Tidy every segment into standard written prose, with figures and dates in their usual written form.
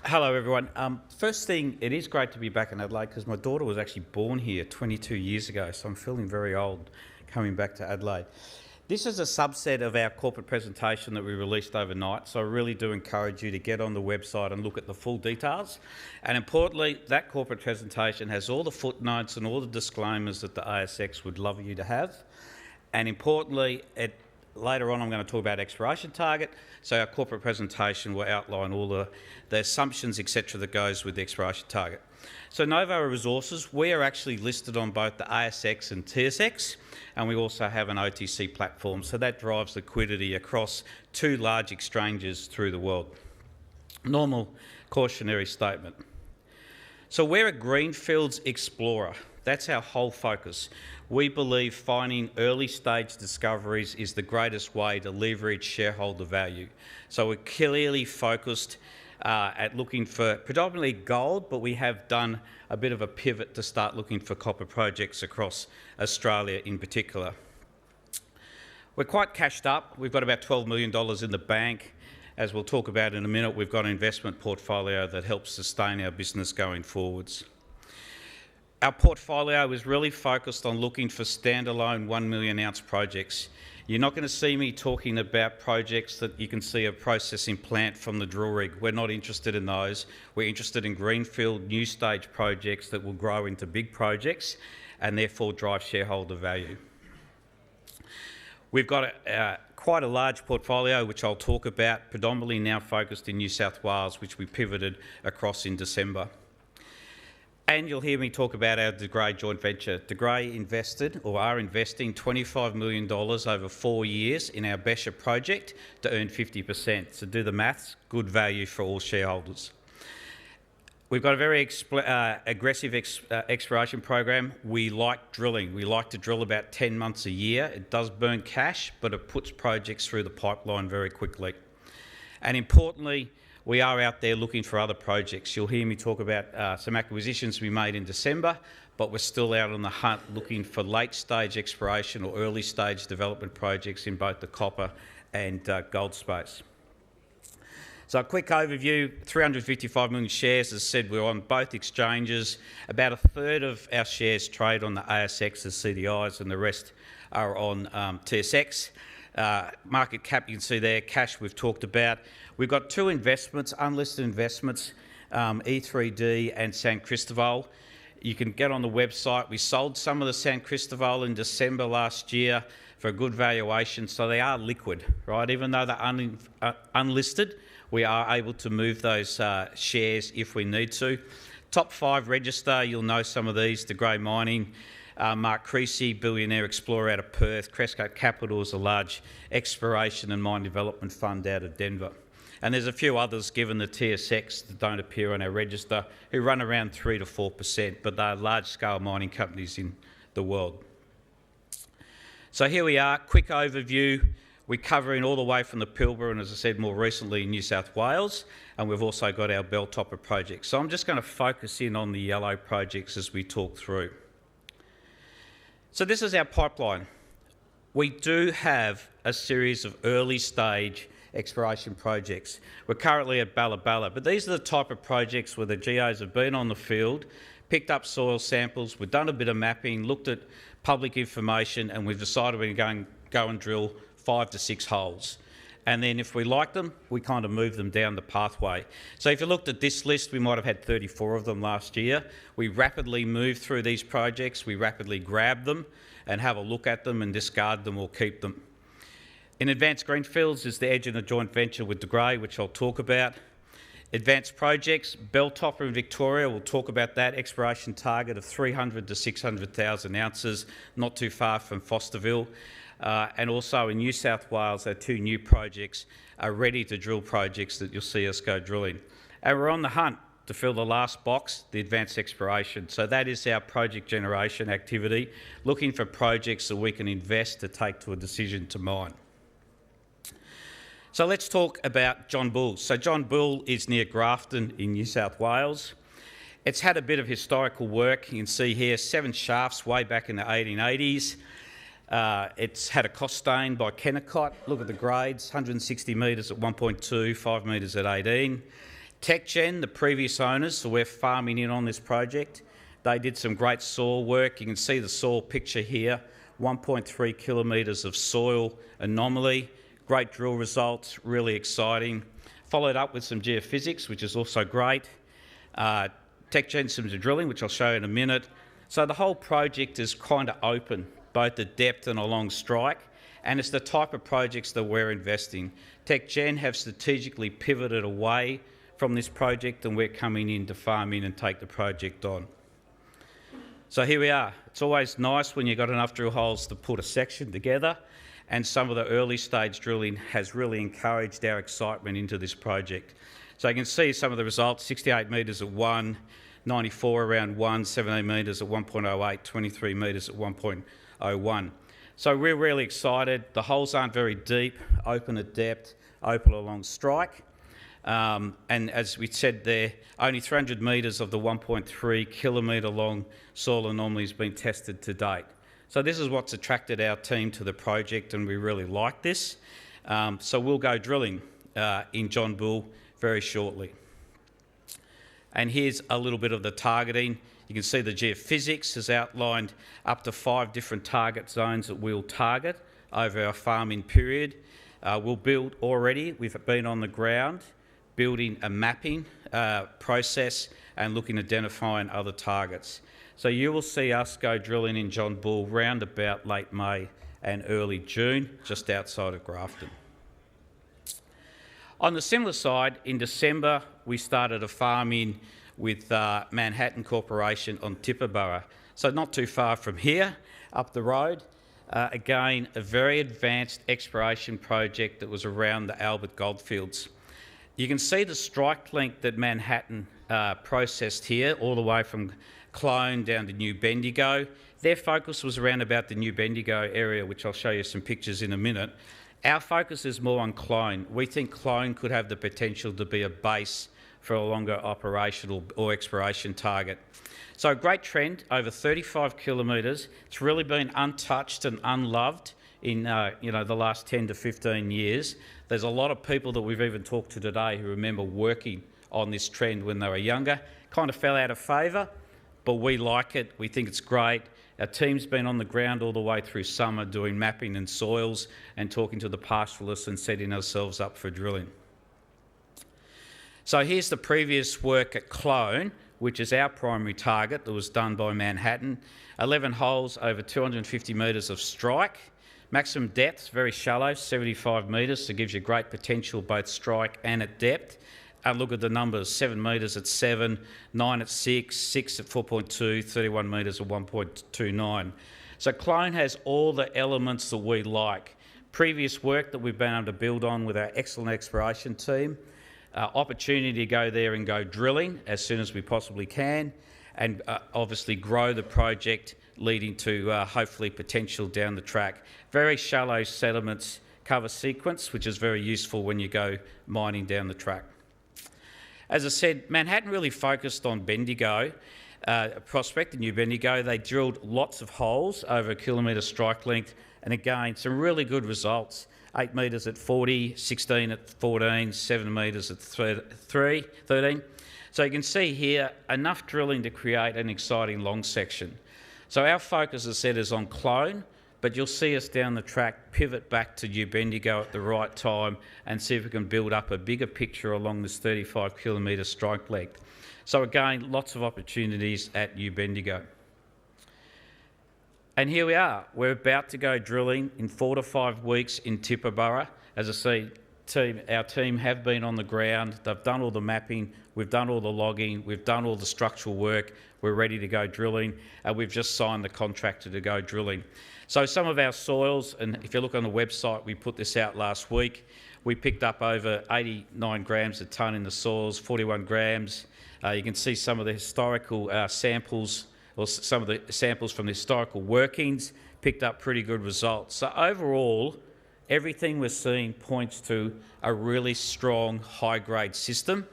Hello everyone. First thing, it is great to be back in Adelaide because my daughter was actually born here 22 years ago, so I'm feeling very old coming back to Adelaide. This is a subset of our corporate presentation that we released overnight, so I really do encourage you to get on the website and look at the full details. And importantly, that corporate presentation has all the footnotes and all the disclaimers that the ASX would love you to have. And importantly, later on I'm going to talk about exploration target, so our corporate presentation will outline all the assumptions, etc. that goes with the exploration target. So Novo Resources, we are actually listed on both the ASX and TSX, and we also have an OTC platform, so that drives liquidity across two large exchanges through the world. Normal cautionary statement. So we're a greenfields explorer. That's our whole focus. We believe finding early stage discoveries is the greatest way to leverage shareholder value. So we're clearly focused at looking for predominantly gold, but we have done a bit of a pivot to start looking for copper projects across Australia in particular. We're quite cashed up. We've got about $12 million in the bank. As we'll talk about in a minute, we've got an investment portfolio that helps sustain our business going forwards. Our portfolio is really focused on looking for standalone 1 million ounce projects. You're not going to see me talking about projects that you can see a processing plant from the drill rig. We're not interested in those. We're interested in greenfield, new stage projects that will grow into big projects and therefore drive shareholder value. We've got quite a large portfolio, which I'll talk about, predominantly now focused in New South Wales, which we pivoted across in December. And you'll hear me talk about our De Grey joint venture. De Grey invested, or are investing, $25 million over 4 years in our Becher project to earn 50%. So do the maths, good value for all shareholders. We've got a very aggressive exploration program. We like drilling. We like to drill about 10 months a year. It does burn cash, but it puts projects through the pipeline very quickly. And importantly, we are out there looking for other projects. You'll hear me talk about some acquisitions we made in December, but we're still out on the hunt looking for late-stage exploration or early-stage development projects in both the copper and gold space. So a quick overview, 355 million shares. As I said, we're on both exchanges. About a third of our shares trade on the ASX as CDIs and the rest are on TSX. Market cap, you can see there, cash we've talked about. We've got two investments, unlisted investments, E3D and San Cristobal. You can get on the website. We sold some of the San Cristobal in December last year for a good valuation, so they are liquid, right? Even though they're unlisted, we are able to move those shares if we need to. Top 5 register, you'll know some of these, De Grey Mining, Mark Creasy, billionaire explorer out of Perth. Cresco Capital is a large exploration and mine development fund out of Denver. And there's a few others given the TSX that don't appear on our register who run around 3 to 4%, but they're large-scale mining companies in the world. So here we are, quick overview. We're covering all the way from the Pilbara and, as I said, more recently New South Wales, and we've also got our Belltopper project. So I'm just going to focus in on the yellow projects as we talk through. So this is our pipeline. We do have a series of early stage exploration projects. We're currently at Balla Balla, but these are the type of projects where the GOs have been on the field, picked up soil samples, we've done a bit of mapping, looked at public information, and we've decided we're going to go and drill 5 to 6 holes. And then if we like them, we kind of move them down the pathway. So if you looked at this list, we might have had 34 of them last year. We rapidly move through these projects, we rapidly grab them and have a look at them and discard them or keep them. In Advanced Greenfields is the edge in a joint venture with De Grey, which I'll talk about. Advanced projects, Belltopper in Victoria, we'll talk about that. Exploration target of 300 to 600,000 ounces, not too far from Fosterville. And also in New South Wales, our 2 new projects are ready to drill projects that you'll see us go drilling. And we're on the hunt to fill the last box, the advanced exploration. So that is our project generation activity, looking for projects that we can invest to take to a decision to mine. So let's talk about John Bull. So John Bull is near Grafton in New South Wales. It's had a bit of historical work. You can see here 7 shafts way back in the 1880s. It's had a cost stain by Kennecott. Look at the grades, 160 metres at 1.2, 5 metres at 18. TechGen, the previous owners, so we're farming in on this project. They did some great soil work. You can see the soil picture here, 1.3 kilometres of soil anomaly, great drill results, really exciting. Followed up with some geophysics, which is also great. TechGen some drilling, which I'll show you in a minute. So the whole project is kind of open, both at depth and along strike, and it's the type of projects that we're investing. TechGen have strategically pivoted away from this project, and we're coming in to farm in and take the project on. So here we are. It's always nice when you've got enough drill holes to put a section together, and some of the early stage drilling has really encouraged our excitement into this project. So you can see some of the results: 68 metres at 1, 94 around 1, 17 metres at 1.08, 23 metres at 1.01. So we're really excited. The holes aren't very deep, open at depth, open along strike. And as we said there, only 300 metres of the 1.3 kilometre long soil anomaly has been tested to date. So this is what's attracted our team to the project, and we really like this. So we'll go drilling in John Bull very shortly. And here's a little bit of the targeting. You can see the geophysics has outlined up to 5 different target zones that we'll target over our farming period. We'll build already. We've been on the ground building a mapping process and looking at identifying other targets. So you will see us go drilling in John Bull round about late May and early June, just outside of Grafton. On the similar side, in December, we started a farm in with Manhattan Corporation on Tibooburra. So not too far from here, up the road. Again, a very advanced exploration project that was around the Albert Goldfields. You can see the strike length that Manhattan processed here, all the way from Clone down to New Bendigo. Their focus was around about the New Bendigo area, which I'll show you some pictures in a minute. Our focus is more on Clone. We think Clone could have the potential to be a base for a longer operational or exploration target. So a great trend, over 35 kilometres. It's really been untouched and unloved in the last 10 to 15 years. There's a lot of people that we've even talked to today who remember working on this trend when they were younger. Kind of fell out of favour, but we like it. We think it's great. Our team's been on the ground all the way through summer doing mapping and soils and talking to the pastoralists and setting ourselves up for drilling. So here's the previous work at Clone, which is our primary target that was done by Manhattan. 11 holes over 250 metres of strike. Maximum depth, very shallow, 75 metres, so gives you great potential both strike and at depth. And look at the numbers: 7 metres at 7, 9 at 6, 6 at 4.2, 31 metres at 1.29. So Clone has all the elements that we like. Previous work that we've been able to build on with our excellent exploration team. Opportunity to go there and go drilling as soon as we possibly can, and obviously grow the project, leading to hopefully potential down the track. Very shallow sediments cover sequence, which is very useful when you go mining down the track. As I said, Manhattan really focused on Bendigo, prospect in New Bendigo. They drilled lots of holes over a kilometre strike length, and again, some really good results. 8 metres at 40, 16 at 14, 7 metres at 13. So you can see here, enough drilling to create an exciting long section. So our focus, as I said, is on Clone, but you'll see us down the track pivot back to New Bendigo at the right time and see if we can build up a bigger picture along this 35 kilometre strike length. So again, lots of opportunities at New Bendigo. And here we are. We're about to go drilling in 4 to 5 weeks in Tibooburra. As I say, our team have been on the ground. They've done all the mapping. We've done all the logging. We've done all the structural work. We're ready to go drilling. And we've just signed the contractor to go drilling. So some of our soils, and if you look on the website, we put this out last week. We picked up over 89 grams a tonne in the soils, 41 grams. You can see some of the historical samples, or some of the samples from the historical workings, picked up pretty good results. So overall, everything we're seeing points to a really strong high-grade system,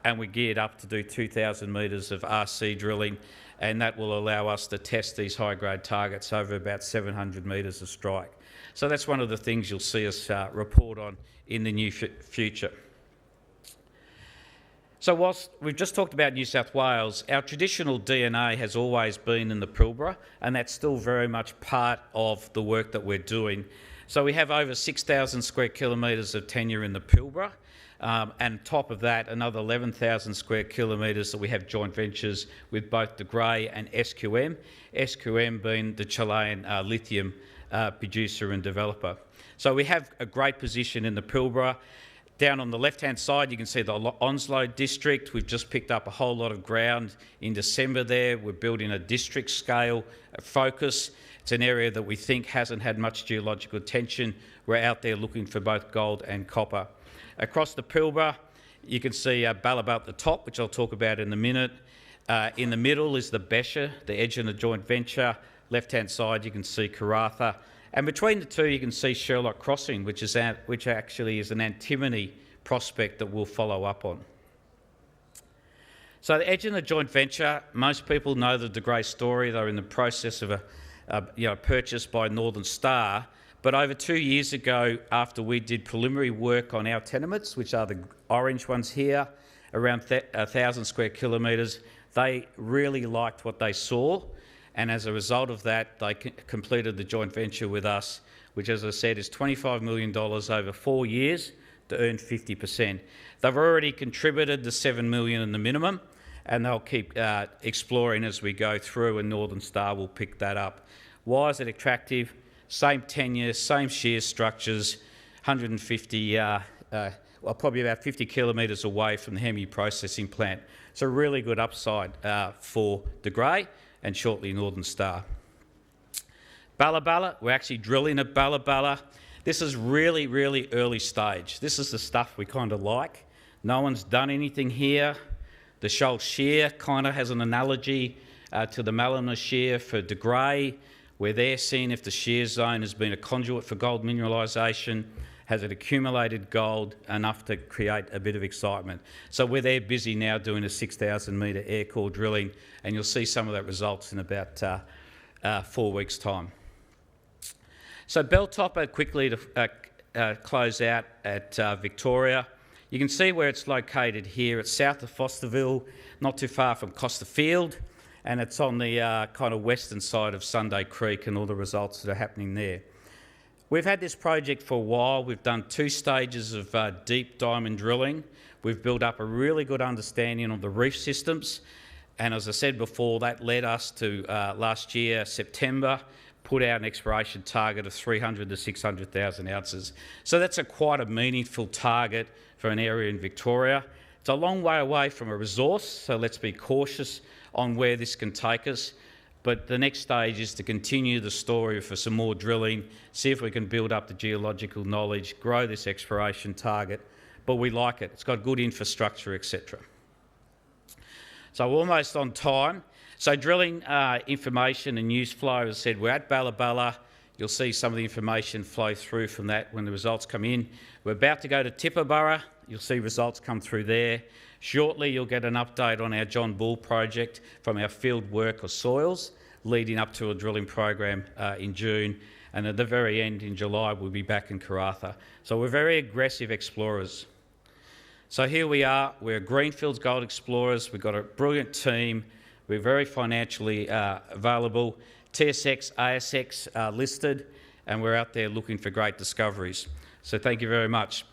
and we're geared up to do 2,000 metres of RC drilling, and that will allow us to test these high-grade targets over about 700 metres of strike. So that's one of the things you'll see us report on in the near future. So whilst we've just talked about New South Wales, our traditional DNA has always been in the Pilbara, and that's still very much part of the work that we're doing. So we have over 6,000 square kilometres of tenure in the Pilbara, and on top of that, another 11,000 square kilometres that we have joint ventures with both De Grey and SQM, SQM being the Chilean lithium producer and developer. So we have a great position in the Pilbara. Down on the left-hand side, you can see the Onslow district. We've just picked up a whole lot of ground in December there. We're building a district scale focus. It's an area that we think hasn't had much geological attention. We're out there looking for both gold and copper. Across the Pilbara, you can see Ballaballa at the top, which I'll talk about in a minute. In the middle is the Besha, the edge of the joint venture. Left-hand side, you can see Karratha. And between the two, you can see Sherlock Crossing, which actually is an antimony prospect that we'll follow up on. So the edge in the joint venture, most people know the De Grey story. They're in the process of a purchase by Northern Star. But over 2 years ago, after we did preliminary work on our tenements, which are the orange ones here, around 1,000 square kilometres, they really liked what they saw. And as a result of that, they completed the joint venture with us, which, as I said, is $25 million over 4 years to earn 50%. They've already contributed the $7 million in the minimum, and they'll keep exploring as we go through, and Northern Star will pick that up. Why is it attractive? Same tenure, same shear structures, 150, probably about 50 kilometres away from the Hemi processing plant. It's a really good upside for De Grey and shortly Northern Star. Ballaballa, we're actually drilling at Ballaballa. This is really, really early stage. This is the stuff we kind of like. No one's done anything here. The Shoal Shear kind of has an analogy to the Malina Shear for De Grey, where they're seeing if the shear zone has been a conduit for gold mineralisation, has it accumulated gold enough to create a bit of excitement. So we're there busy now doing a 6,000 metre air core drilling, and you'll see some of that results in about 4 weeks' time. So Belltopper, quickly to close out at Victoria. You can see where it's located here. It's south of Fosterville, not too far from Costa Field, and it's on the kind of western side of Sunday Creek and all the results that are happening there. We've had this project for a while. We've done 2 stages of deep diamond drilling. We've built up a really good understanding of the reef systems. And as I said before, that led us to last year, September, put out an exploration target of 300 to 600,000 ounces. So that's quite a meaningful target for an area in Victoria. It's a long way away from a resource, so let's be cautious on where this can take us. But the next stage is to continue the story for some more drilling, see if we can build up the geological knowledge, grow this exploration target. But we like it. It's got good infrastructure, etc. So we're almost on time. So drilling information and news flow, as I said, we're at Ballaballa. You'll see some of the information flow through from that when the results come in. We're about to go to Tibooburra. You'll see results come through there. Shortly, you'll get an update on our John Bull project from our field work of soils, leading up to a drilling program in June. And at the very end, in July, we'll be back in Karratha. So we're very aggressive explorers. So here we are. We're Greenfields Gold Explorers. We've got a brilliant team. We're very financially available. TSX, ASX listed, and we're out there looking for great discoveries. So thank you very much.